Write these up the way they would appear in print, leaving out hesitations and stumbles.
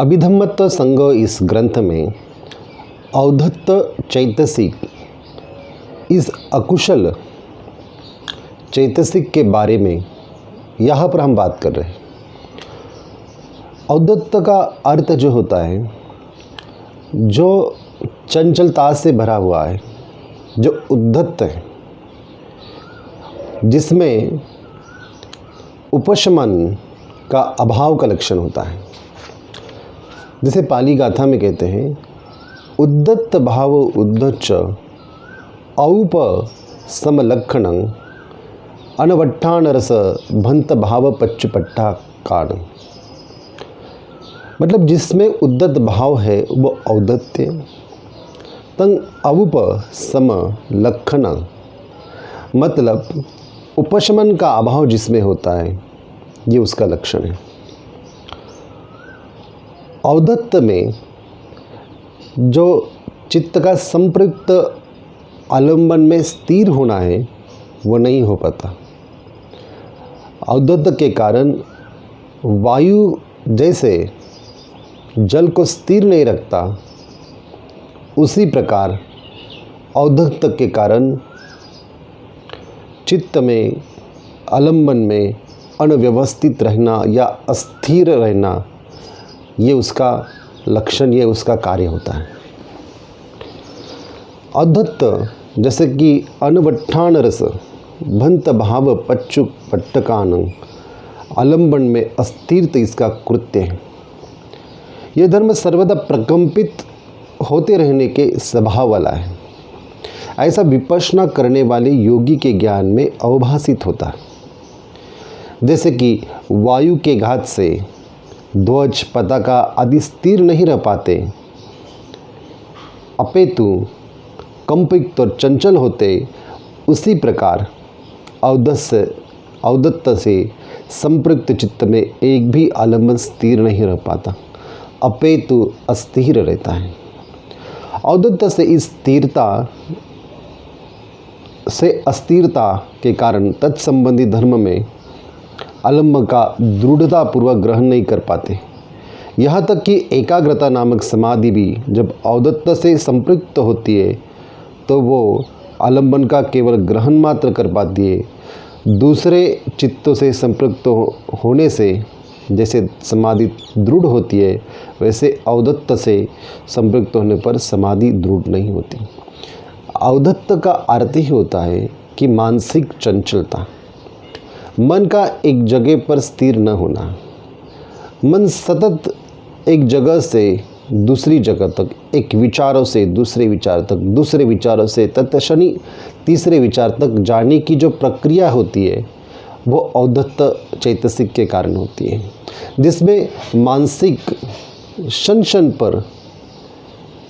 अभिधम्मत्व संगो इस ग्रंथ में अवधत्त चैतसिक इस अकुशल चैतसिक के बारे में यहाँ पर हम बात कर रहे हैं। अवधत्त का अर्थ जो होता है, जो चंचलता से भरा हुआ है, जो उद्धत्त है, जिसमें उपशमन का अभाव का लक्षण होता है। जैसे पाली गाथा में कहते हैं, उद्धत्त भाव उद्धच्च औप समलक्षणं अनवट्ठान रस भंत भाव पच्चपट्टा कारण। मतलब जिसमें उद्धत भाव है वो औद्धत्य, तंग औप सम लक्षण, मतलब उपशमन का अभाव जिसमें होता है, ये उसका लक्षण है। औद्धत्य में जो चित्त का संप्रयुक्त आलंबन में स्थिर होना है वो नहीं हो पाता। औद्धत्य के कारण वायु जैसे जल को स्थिर नहीं रखता, उसी प्रकार औद्धत्य के कारण चित्त में आलंबन में अनव्यवस्थित रहना या अस्थिर रहना, ये उसका लक्षण, ये उसका कार्य होता है। औद्धत्य जैसे कि अनवट्ठान रस भंत भाव पच्चु पट्टकान, आलंबन में अस्थिरता इसका कृत्य है। यह धर्म सर्वदा प्रकंपित होते रहने के स्वभाव वाला है। ऐसा विपश्यना करने वाले योगी के ज्ञान में अवभासित होता है। जैसे कि वायु के घात से ध्वज पताका आदि स्थिर नहीं रह पाते, अपेतु कंपित और चंचल होते, उसी प्रकार औद्धत्त से संपृक्त चित्त में एक भी आलंबन स्थिर नहीं रह पाता, अपेतु अस्थिर रहता है। औद्धत्त से इस स्थिरता से अस्थिरता के कारण तत्संबंधी धर्म में आलंबन का दृढ़ता पूर्वक ग्रहण नहीं कर पाते। यहाँ तक कि एकाग्रता नामक समाधि भी जब औद्धत्त से संपृक्त होती है तो वो आलंबन का केवल ग्रहण मात्र कर पाती है। दूसरे चित्तों से संपृक्त होने से जैसे समाधि दृढ़ होती है, वैसे औद्धत्त से संपृक्त होने पर समाधि दृढ़ नहीं होती। औद्धत्त का अर्थ ही होता है कि मानसिक चंचलता, मन का एक जगह पर स्थिर न होना। मन सतत एक जगह से दूसरी जगह तक, एक विचारों से दूसरे विचार तक, दूसरे विचारों से तत्क्षणी तीसरे विचार तक जाने की जो प्रक्रिया होती है वो औद्धत्त चैतसिक के कारण होती है, जिसमें मानसिक क्षण पर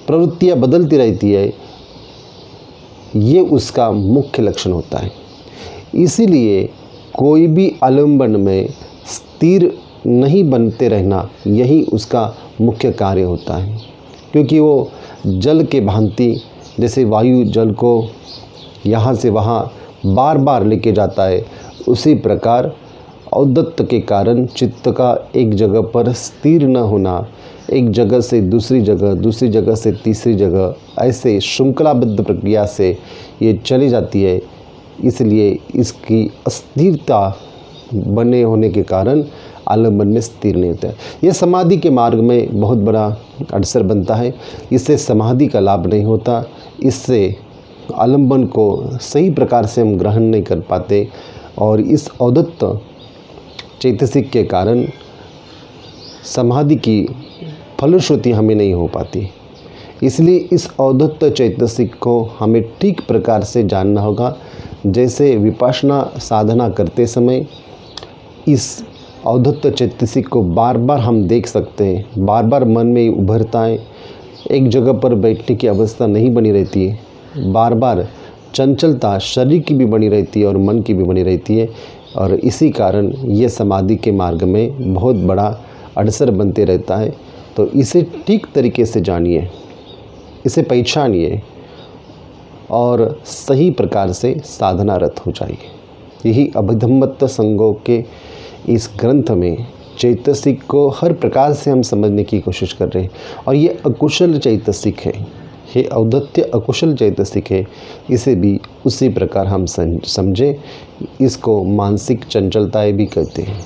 प्रवृत्तियाँ बदलती रहती है। ये उसका मुख्य लक्षण होता है। इसीलिए कोई भी आलंबन में स्थिर नहीं बनते रहना, यही उसका मुख्य कार्य होता है। क्योंकि वो जल के भांति, जैसे वायु जल को यहाँ से वहाँ बार बार लेके जाता है, उसी प्रकार औद्धत्त के कारण चित्त का एक जगह पर स्थिर न होना, एक जगह से दूसरी जगह, दूसरी जगह से तीसरी जगह, ऐसे श्रृंखलाबद्ध प्रक्रिया से ये चली जाती है। इसलिए इसकी अस्थिरता बने होने के कारण आलंबन में स्थिर नहीं होता है। यह समाधि के मार्ग में बहुत बड़ा अवसर बनता है। इससे समाधि का लाभ नहीं होता, इससे आलंबन को सही प्रकार से हम ग्रहण नहीं कर पाते और इस औद्धत्त चैतसिक के कारण समाधि की फलश्रुति हमें नहीं हो पाती। इसलिए इस औद्धत्त चैतसिक को हमें ठीक प्रकार से जानना होगा। जैसे विपश्यना साधना करते समय इस औद्धत्त चैतसिक को बार बार हम देख सकते हैं, बार बार मन में उभरता है, एक जगह पर बैठने की अवस्था नहीं बनी रहती है, बार बार चंचलता शरीर की भी बनी रहती है और मन की भी बनी रहती है। और इसी कारण ये समाधि के मार्ग में बहुत बड़ा अवसर बनते रहता है। तो इसे ठीक तरीके से जानिए, इसे पहचानिए और सही प्रकार से साधनारत हो जाइए। यही अभिधम्मत्व संगो के इस ग्रंथ में चैतसिक को हर प्रकार से हम समझने की कोशिश कर रहे हैं और ये अकुशल चैतसिक है। ये औद्धत्य अकुशल चैतसिक है, इसे भी उसी प्रकार हम समझें। इसको मानसिक चंचलताएं भी कहते हैं।